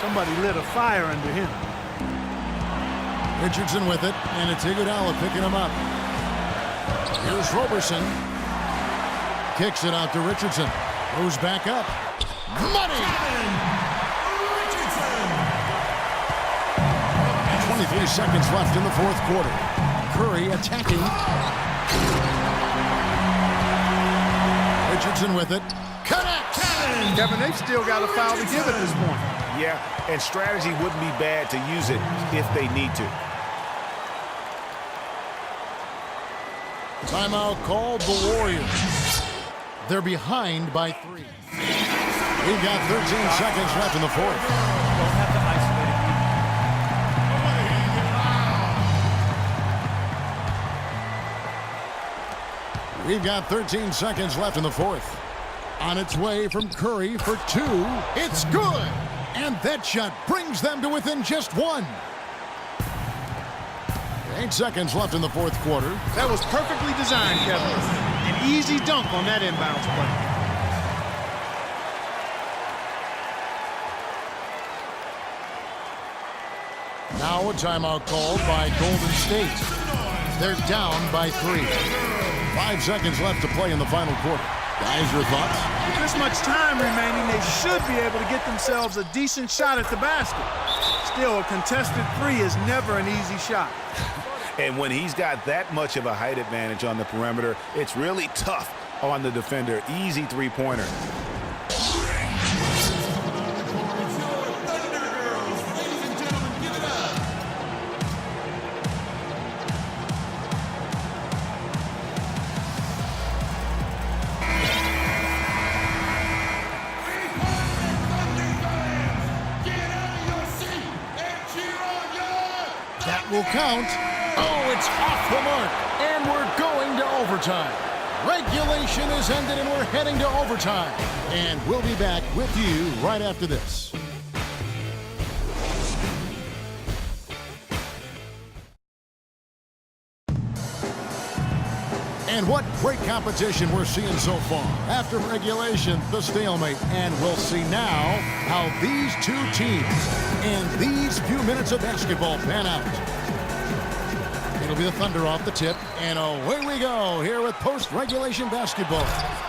Somebody lit a fire under him. Richardson with it, and it's Iguodala picking him up. Here's Roberson. Kicks it out to Richardson. Goes back up. Money! 23 seconds left in the fourth quarter. Curry attacking. Richardson with it. Connects! Kevin, they've still got a foul to give at this point. Yeah, and strategy wouldn't be bad to use it if they need to. Timeout called the Warriors. They're behind by 3. We've got 13 seconds left in the fourth. Don't have to isolate it. We've got 13 seconds left in the fourth. On its way from Curry for 2. It's good! And that shot brings them to within just 1. 8 seconds left in the fourth quarter. That was perfectly designed, Kevin. An easy dunk on that inbounds play. Now a timeout called by Golden State. They're down by 3. 5 seconds left to play in the final quarter. Guys, your thoughts? With this much time remaining, they should be able to get themselves a decent shot at the basket. Still, a contested 3 is never an easy shot. And when he's got that much of a height advantage on the perimeter, it's really tough on the defender. Easy three-pointer. Will count. Oh, it's off the mark. And we're going to overtime. Regulation is ended and we're heading to overtime. And we'll be back with you right after this. And what great competition we're seeing so far. After regulation, the stalemate. And we'll see now how these two teams and these few minutes of basketball pan out. It'll be the Thunder off the tip, and away we go here with post-regulation basketball.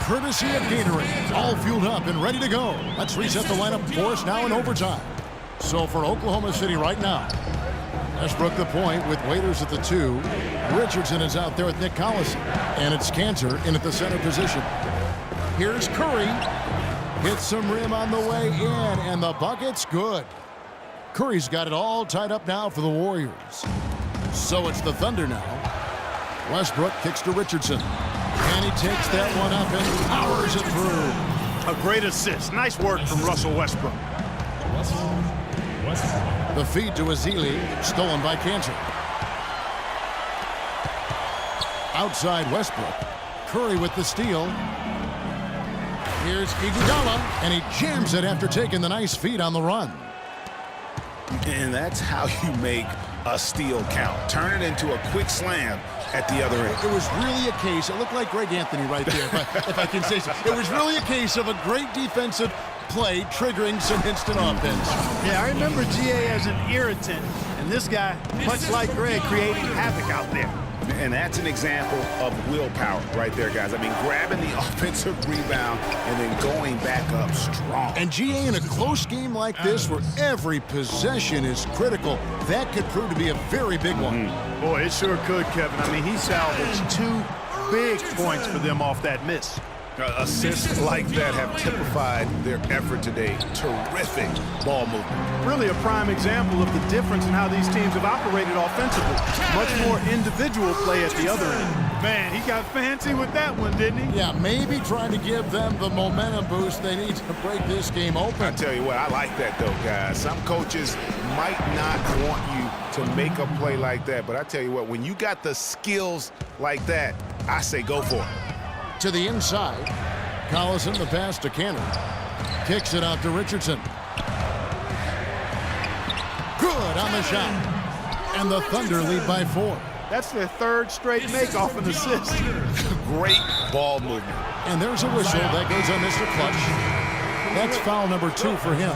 Courtesy of Gatorade, all fueled up and ready to go. Let's reset the lineup for us now in overtime. So for Oklahoma City right now, Westbrook the point with Waiters at the 2. Richardson is out there with Nick Collison, and it's Cantor in at the center position. Here's Curry. Hits some rim on the way in, and the bucket's good. Curry's got it all tied up now for the Warriors. So it's the Thunder now. Westbrook kicks to Richardson. And he takes that one up and powers it through. A great assist. Nice work from Russell Westbrook. The feed to Ezeli, stolen by Cantor. Outside Westbrook. Curry with the steal. Here's Iguodala, and he jams it after taking the nice feed on the run. And that's how you make a steal count. Turn it into a quick slam at the other end. It was really a case, it looked like Greg Anthony right there, if I can say so. It was really a case of a great defensive play triggering some instant offense. Yeah, I remember GA as an irritant, and this guy, much like Greg, creating havoc out there. And that's an example of willpower right there, guys. I mean, grabbing the offensive rebound and then going back up strong. And GA, in a close game like this where every possession is critical, that could prove to be a very big one. Boy, it sure could, Kevin. I mean, he salvaged 2 big points for them off that miss. Assists like that have typified their effort today. Terrific ball movement. Really a prime example of the difference in how these teams have operated offensively. Much more individual play at the other end. Man, he got fancy with that one, didn't he? Yeah, maybe trying to give them the momentum boost they need to break this game open. I tell you what, I like that though, guys. Some coaches might not want you to make a play like that, but I tell you what, when you got the skills like that, I say go for it. To the inside. Collison, the pass to Cantor. Kicks it out to Richardson. Good on the shot. And the Thunder lead by 4. That's their 3rd straight make off an assist. Great ball movement. And there's a whistle that goes on Mr. Clutch. That's foul number 2 for him.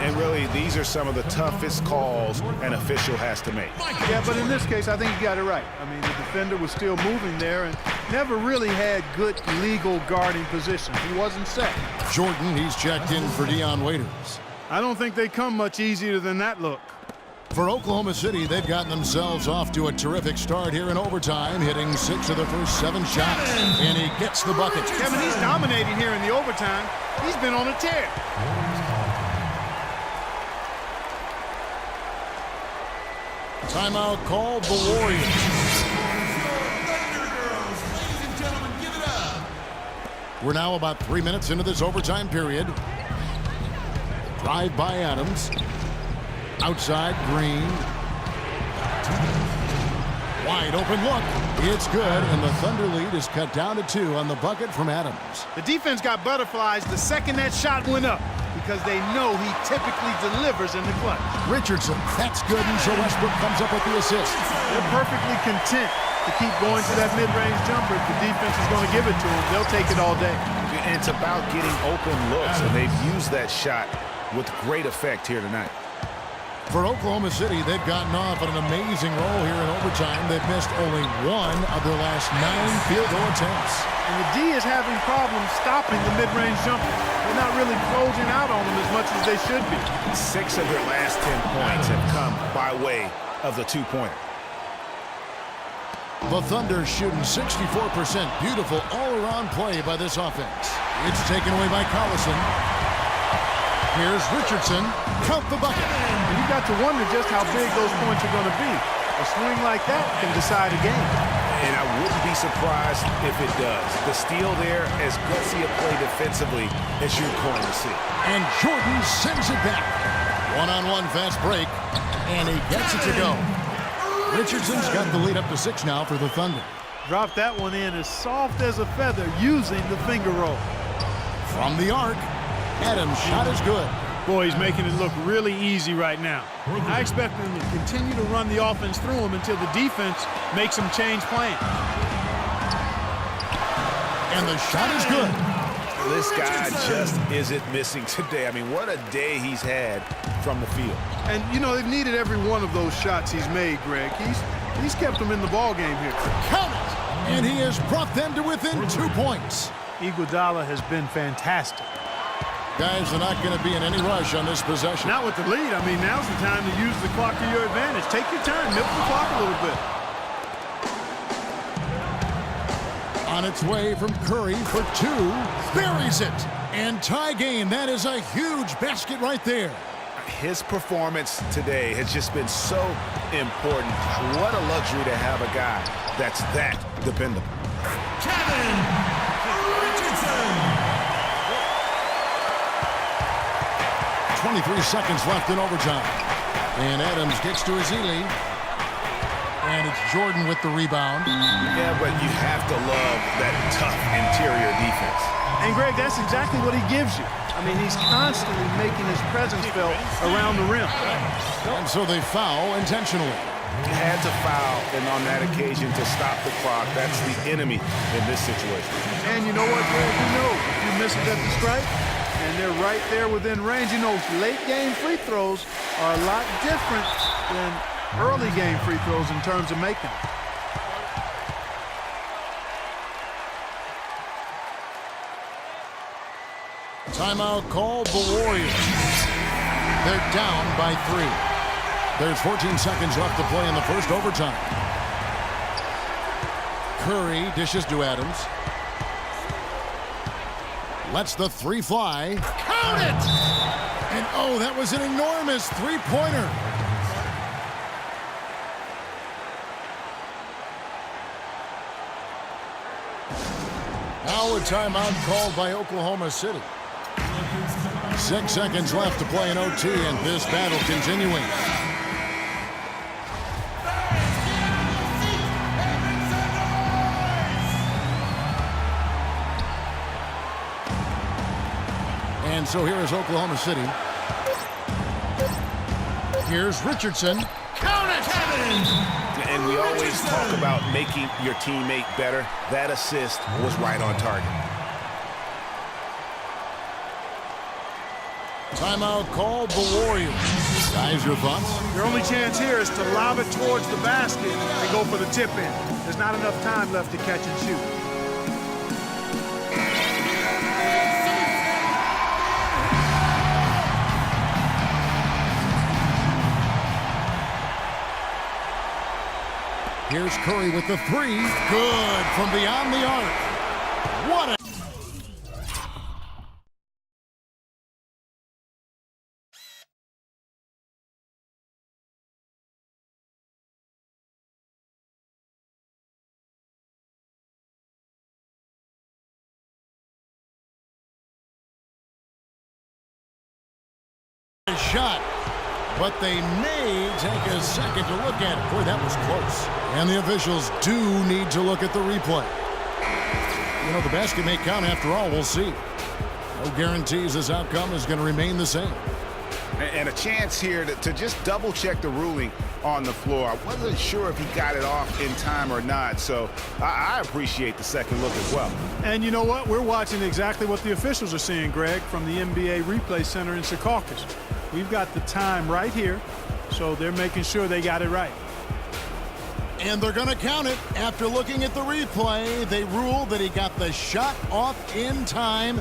And really, these are some of the toughest calls an official has to make. Yeah, but in this case, I think you got it right. I mean, the defender was still moving there and never really had good legal guarding position. He wasn't set. Jordan, he's checked in for Dion Waiters. I don't think they come much easier than that look. For Oklahoma City, they've gotten themselves off to a terrific start here in overtime, hitting 6 of the first 7 shots, and he gets the bucket. Kevin, he's dominating here in the overtime. He's been on a tear. Timeout called the Warriors. We're now about 3 minutes into this overtime period. Drive by Adams. Outside, Green. Wide open look. It's good, and the Thunder lead is cut down to 2 on the bucket from Adams. The defense got butterflies the second that shot went up because they know he typically delivers in the clutch. Richardson, that's good, and so Westbrook comes up with the assist. They're perfectly content to keep going to that mid-range jumper. If the defense is going to give it to them, they'll take it all day. And it's about getting open looks, and they've used that shot with great effect here tonight. For Oklahoma City, they've gotten off on an amazing roll here in overtime. They've missed only 1 of their last 9 field goal attempts. And the D is having problems stopping the mid-range jumper. They're not really closing out on them as much as they should be. 6 of their last 10 points have come by way of the two-pointer. The Thunder shooting 64%. Beautiful all-around play by this offense. It's taken away by Collison. Here's Richardson. Count the bucket. And you got to wonder just how big those points are going to be. A swing like that can decide a game. And I wouldn't be surprised if it does. The steal there, as gutsy a play defensively as you're going to see. And Jordan sends it back. One-on-one fast break. And he gets it to go. Richardson's got the lead up to 6 now for the Thunder. Dropped that one in as soft as a feather using the finger roll. From the arc, Adams' shot is good. Boy, he's making it look really easy right now. I expect them to continue to run the offense through him until the defense makes him change plans. And the shot is good. This guy just isn't missing today. I mean, what a day he's had from the field. And, you know, they've needed every one of those shots he's made, Greg. He's kept them in the ball game here. Count it! And he has brought them to within 2 points. Iguodala has been fantastic. Guys are not going to be in any rush on this possession. Not with the lead. I mean, now's the time to use the clock to your advantage. Take your time. Milk the clock a little bit. On its way from Curry for 2. Buries it. And tie game. That is a huge basket right there. His performance today has just been so important. What a luxury to have a guy that's that dependable. Kevin Richardson. 23 seconds left in overtime. And Adams gets to Ezeli. And it's Jordan with the rebound. Yeah, but you have to love that tough interior defense. And, Greg, that's exactly what he gives you. I mean, he's constantly making his presence felt around the rim. And so they foul intentionally. Had to foul, and on that occasion to stop the clock. That's the enemy in this situation. And you know what, Greg? You know, if you miss it at the stripe, and they're right there within range. You know, late-game free throws are a lot different than early-game free throws in terms of making them. Timeout called the Warriors. They're down by 3. There's 14 seconds left to play in the first overtime. Curry dishes to Adams. Lets the 3 fly. Count it! And oh, that was an enormous three-pointer. Now a timeout called by Oklahoma City. 6 seconds left to play in OT, and this battle continuing. And so here is Oklahoma City. Here's Richardson. Count it, Kevin! And we always talk about making your teammate better. That assist was right on target. Timeout called the Warriors. Guys, your thoughts? Your only chance here is to lob it towards the basket and go for the tip in. There's not enough time left to catch and shoot. Here's Curry with the three. Good from beyond the arc. What a shot. But they may take a second to look at it. Boy, that was close. And the officials do need to look at the replay. You know, the basket may count after all. We'll see. No guarantees this outcome is going to remain the same. And a chance here to just double-check the ruling on the floor. I wasn't sure if he got it off in time or not, so I appreciate the second look as well. And you know what? We're watching exactly what the officials are seeing, Greg, from the NBA Replay Center in Secaucus. We've got the time right here, so they're making sure they got it right. And they're going to count it. After looking at the replay, they ruled that he got the shot off in time.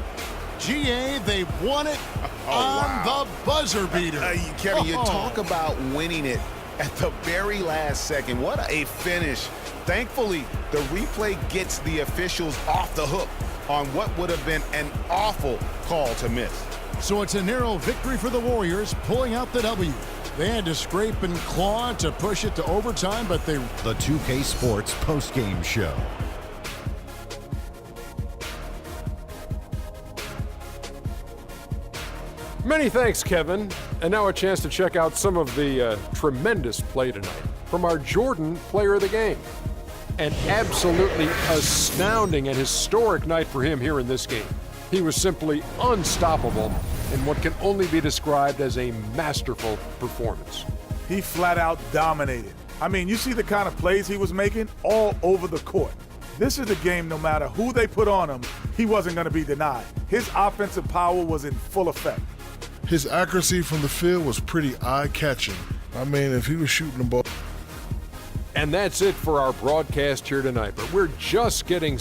GA, they won it on the buzzer beater. Kevin, you talk about winning it at the very last second. What a finish. Thankfully, the replay gets the officials off the hook on what would have been an awful call to miss. So it's a narrow victory for the Warriors, pulling out the W. They had to scrape and claw to push it to overtime, but they... The 2K Sports postgame show. Many thanks, Kevin. And now a chance to check out some of the tremendous play tonight from our Jordan player of the game. An absolutely astounding and historic night for him here in this game. He was simply unstoppable in what can only be described as a masterful performance. He flat out dominated. I mean, you see the kind of plays he was making all over the court. This is the game, no matter who they put on him, he wasn't going to be denied. His offensive power was in full effect. His accuracy from the field was pretty eye-catching. I mean, if he was shooting the ball. And that's it for our broadcast here tonight, but we're just getting